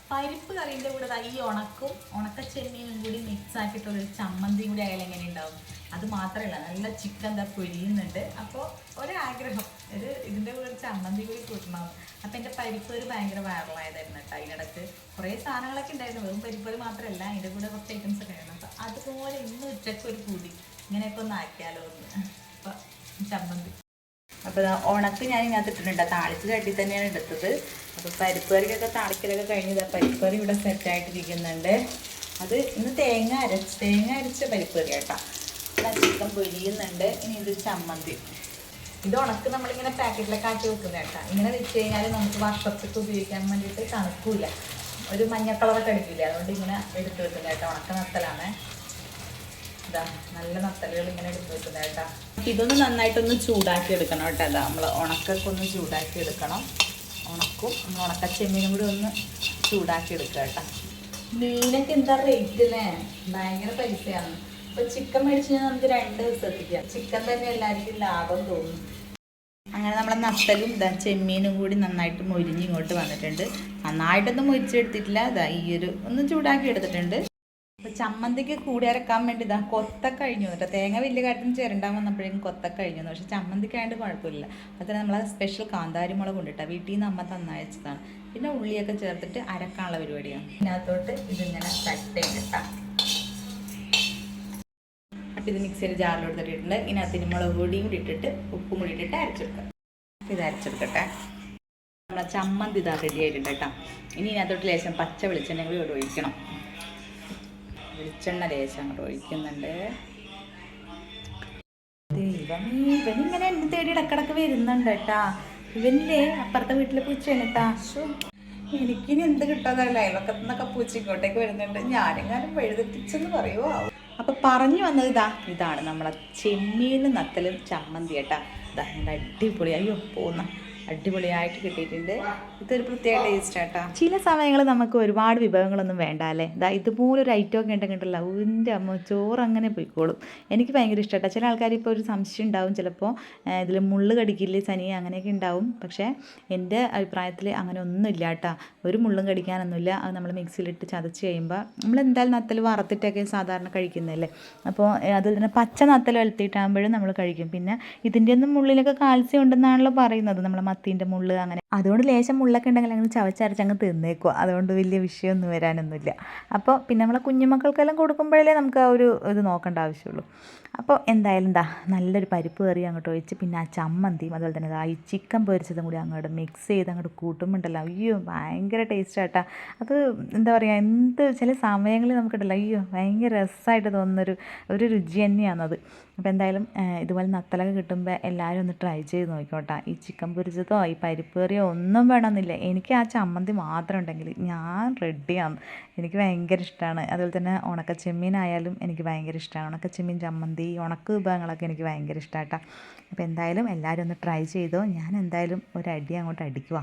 പരിപ്പ് കറീൻ്റെ കൂടെ ഈ ഉണക്ക ചെമ്മീനും കൂടി മിക്സ് ആക്കിയിട്ടുള്ളൊരു ചമ്മന്തിയും കൂടി ആയാലും എങ്ങനെ ഉണ്ടാവും? അത് മാത്രമല്ല നല്ല ചിക്കൻ എന്താ പൊരിയുന്നുണ്ട്. അപ്പോൾ ഒരാഗ്രഹം ഇതിൻ്റെ കൂടെ ഒരു ചമ്മന്തി കൂടി കൂട്ടണം. അപ്പം എൻ്റെ പരിപ്പ് ഭയങ്കര വൈറലായതായിരുന്നു കേട്ടോ. അതിനിടയ്ക്ക് കുറേ സാധനങ്ങളൊക്കെ ഉണ്ടായിരുന്നു, വെറും പരിപ്പ് മാത്രമല്ല, അതിൻ്റെ കൂടെ കുറച്ച് ഐറ്റംസ് ഒക്കെ ആയിരുന്നു. അപ്പം അതുപോലെ ഇന്ന് ഉച്ചയ്ക്ക് ഒരു കൂടി ഇങ്ങനെയൊക്കെ ഒന്ന് ആക്കിയാലോ എന്ന്. അപ്പം ചമ്മന്തി അപ്പോൾ ഉണക്ക് ഞാൻ ഇതിനകത്ത് ഇട്ടിട്ടുണ്ട്, താളിച്ച് കട്ടി തന്നെയാണ് എടുത്തത്. അപ്പോൾ പരിപ്പ് കറിക്കൊക്കെ താളിക്കലൊക്കെ കഴിഞ്ഞത് പരിപ്പ് കറി ഇവിടെ സെറ്റായിട്ടിരിക്കുന്നുണ്ട്. അത് ഇന്ന് തേങ്ങ അരച്ച പരിപ്പ് കറി കേട്ടോ. ചിക്കൻ പൊരിയുന്നുണ്ട്. ഇനി ഇത് ചമ്മന്തി. ഇത് ഉണക്ക് നമ്മളിങ്ങനെ പാക്കറ്റിലൊക്കെ ആക്കി വെക്കുന്നത് കേട്ടോ. ഇങ്ങനെ വെച്ച് കഴിഞ്ഞാൽ നമുക്ക് വർഷത്തേക്ക് ഉപയോഗിക്കാൻ വേണ്ടിയിട്ട് തണുക്കില്ല, ഒരു മഞ്ഞ കളറൊക്കെ അടിക്കില്ല. അതുകൊണ്ട് ഇങ്ങനെ എടുത്ത് വെക്കുന്നത് കേട്ടോ. ഉണക്ക നത്തലാണ്. ഇതാ നല്ല നത്തലുകൾ ഇങ്ങനെ എടുത്ത് വെക്കുന്നത് കേട്ടോ. ഇതൊന്ന് നന്നായിട്ടൊന്ന് ചൂടാക്കി എടുക്കണം കേട്ടോ. അതാ നമ്മൾ ഉണക്കൊക്കെ ഒന്ന് ചൂടാക്കി എടുക്കണം. ഉണക്കും നമ്മൾ ഉണക്ക ചെമ്മീനും കൂടി ഒന്ന് ചൂടാക്കി എടുക്കുക കേട്ടോ. മീനൊക്കെ എന്താ റേറ്റ് അല്ലേ? ഭയങ്കര പൈസയാണ്. ഇപ്പോൾ ചിക്കൻ മേടിച്ച് കഴിഞ്ഞാൽ നമുക്ക് 2 ദിവസത്തേക്കാം. ചിക്കൻ തന്നെ എല്ലാവർക്കും ലാഭം തോന്നും. അങ്ങനെ നമ്മളെ നത്തലും ചെമ്മീനും കൂടി നന്നായിട്ട് മൊരിഞ്ഞ് ഇങ്ങോട്ട് വന്നിട്ടുണ്ട്. നന്നായിട്ടൊന്നും മൊരിച്ചെടുത്തിട്ടില്ല. ഒന്ന് ചൂടാക്കി എടുത്തിട്ടുണ്ട്. അപ്പോൾ ചമ്മന്തിക്ക് കൂടി അരക്കാൻ വേണ്ടി കൊത്ത കഴിഞ്ഞു കേട്ടോ. തേങ്ങ വലിയ കാര്യത്തിന് ചേരണ്ടാൻ വന്നപ്പോഴേക്കും കൊത്ത കഴിഞ്ഞു. പക്ഷേ ചമ്മന്തിക്കായിട്ട് കുഴപ്പമില്ല. അതിന് നമ്മൾ സ്പെഷ്യൽ കാന്താരി മുളക് കൊണ്ടിട്ടാണ് വീട്ടിൽ നിന്ന് അമ്മ തന്നയച്ചതാണ്. പിന്നെ ഉള്ളിയൊക്കെ ചേർത്തിട്ട് അരക്കാനുള്ള പരിപാടിയാണ്. ഇതിനകത്തോട്ട് ഇതിങ്ങനെ കട്ട് ചെയ്തിട്ടാണ്. അപ്പോൾ ഇത് മിക്സിയുടെ ജാറിലോട്ട് ഇട്ടിട്ടുണ്ട്. ഇതിനകത്തിന് മുളക് പൊടിയും കൂടി ഇട്ടിട്ട് ഉപ്പും കൂടി ഇട്ടിട്ട് അരച്ചെടുക്കാം. ഇത് അരച്ചെടുക്കട്ടെ. നമ്മളെ ചമ്മന്തി റെഡി ആയിട്ടുണ്ട് കേട്ടോ. ഇനി ഇതിനകത്തോട്ട് ലേശം പച്ച വെളിച്ചെണ്ണ കൂടി ഒഴിക്കണം. വെളിച്ചെണ്ണ ലേശം അങ്ങോട്ട് ഒഴിക്കുന്നുണ്ട്. ഇവനിങ്ങനെ എന്നെ തേടി ഇടക്കിടക്ക് വരുന്നുണ്ട് കേട്ടാ. ഇവനില്ലേ അപ്പുറത്തെ വീട്ടിലെ പൂച്ചയാണ് കേട്ടാ. എനിക്കിനി എന്ത് കിട്ടാതല്ല, അയൽവക്കത്തു നിന്നൊക്കെ പൂച്ച ഇങ്ങോട്ടേക്ക് വരുന്നുണ്ട്. ഞാനെങ്ങാനും വഴുതെറ്റിച്ചെന്ന് പറയുമോ. അപ്പോൾ പറഞ്ഞു വന്നത് ഇതാണ് നമ്മളെ ചെമ്മീൻ നത്തലും ചമ്മന്തി കേട്ടാ. നല്ല അടിപൊളി, അയ്യോ പോന്ന അടിപൊളിയായിട്ട് കിട്ടിയിട്ടുണ്ട്. ഇതൊരു പ്രത്യേക ടേസ്റ്റ് ആട്ടാ. ചില സമയങ്ങളിൽ നമുക്ക് ഒരുപാട് വിഭവങ്ങളൊന്നും വേണ്ട അല്ലേ. ഇതുപോലൊരു ഐറ്റം ഒക്കെ ഉണ്ടെങ്കിലല്ല എൻ്റെ അമ്മ ചോറ് അങ്ങനെ പോയിക്കോളും. എനിക്ക് ഭയങ്കര ഇഷ്ടമായിട്ടാ. ചില ആൾക്കാർ ഇപ്പോൾ ഒരു സംശയം ഉണ്ടാവും, ചിലപ്പോൾ ഇതിൽ മുള്ള് കടിക്കില്ലേ സനിയ അങ്ങനെയൊക്കെ ഉണ്ടാവും. പക്ഷേ എൻ്റെ അഭിപ്രായത്തിൽ അങ്ങനെ ഒന്നുമില്ല കേട്ടോ. ഒരു മുള്ളും കടിക്കാനൊന്നുമില്ല. അത് നമ്മൾ മിക്സിയിലിട്ട് ചതച്ച് കഴിയുമ്പോൾ നമ്മൾ എന്തായാലും നത്തൽ വറുത്തിട്ടൊക്കെ സാധാരണ കഴിക്കുന്നതല്ലേ. അപ്പോൾ അതിൽ തന്നെ പച്ച നത്തൽ വലുത്തിയിട്ടാകുമ്പോഴും നമ്മൾ കഴിക്കും. പിന്നെ ഇതിൻ്റെ ഒന്നും മുള്ളിലൊക്കെ കാൽസ്യം ഉണ്ടെന്നാണല്ലോ പറയുന്നത്, നമ്മളെ മത്തീൻ്റെ മുള്ള് അങ്ങനെ. അതുകൊണ്ട് ലേശം മുള്ളൊക്കെ ഉണ്ടെങ്കിൽ അങ്ങനെ ചവച്ചരച്ചങ്ങ് തിന്നേക്കുക. അതുകൊണ്ട് വലിയ വിഷയമൊന്നും വരാനൊന്നുമില്ല. അപ്പോൾ പിന്നെ നമ്മളെ കുഞ്ഞുമക്കൾക്കെല്ലാം കൊടുക്കുമ്പോഴല്ലേ നമുക്ക് ആ ഒരു ഇത് നോക്കേണ്ട ആവശ്യമുള്ളൂ. അപ്പോൾ എന്തായാലും നല്ലൊരു പരിപ്പ് കറി അങ്ങോട്ട് ഒഴിച്ച് പിന്നെ ആ ചമ്മന്തിയും അതുപോലെ തന്നെ ഈ ചിക്കൻ പൊരിച്ചതും കൂടി അങ്ങോട്ട് മിക്സ് ചെയ്ത് അങ്ങോട്ട് കൂട്ടുമ്പോണ്ടല്ലോ അയ്യോ ഭയങ്കര ടേസ്റ്റാട്ടാ. അത് എന്താ പറയുക, ചില സമയങ്ങളിൽ നമുക്കുണ്ടല്ലോ അയ്യോ ഭയങ്കര രസമായിട്ട് തോന്നുന്നൊരു രുചി തന്നെയാണത്. അപ്പോൾ എന്തായാലും ഇതുപോലെ നത്തലൊക്കെ കിട്ടുമ്പോൾ എല്ലാവരും ഒന്ന് ട്രൈ ചെയ്ത് നോക്കിക്കോട്ടെ. ഈ ചിക്കൻ പൊരിച്ചതോ ഈ പരിപ്പ് കറിയോ ഒന്നും വേണമെന്നില്ല, എനിക്ക് ആ ചമ്മന്തി മാത്രം ഉണ്ടെങ്കിൽ ഞാൻ റെഡിയാണ്. എനിക്ക് ഭയങ്കര ഇഷ്ടമാണ്. അതുപോലെ തന്നെ ഉണക്കച്ചെമ്മീനായാലും എനിക്ക് ഭയങ്കര ഇഷ്ടമാണ്. ഉണക്കച്ചെമ്മീൻ ചമ്മന്തി, ഉണക്ക വിഭവങ്ങളൊക്കെ എനിക്ക് ഭയങ്കര ഇഷ്ടമായിട്ടാണ്. അപ്പോൾ എന്തായാലും എല്ലാവരും ഒന്ന് ട്രൈ ചെയ്തോ. ഞാൻ എന്തായാലും ഒരു അടി അങ്ങോട്ട് അടിക്കുക.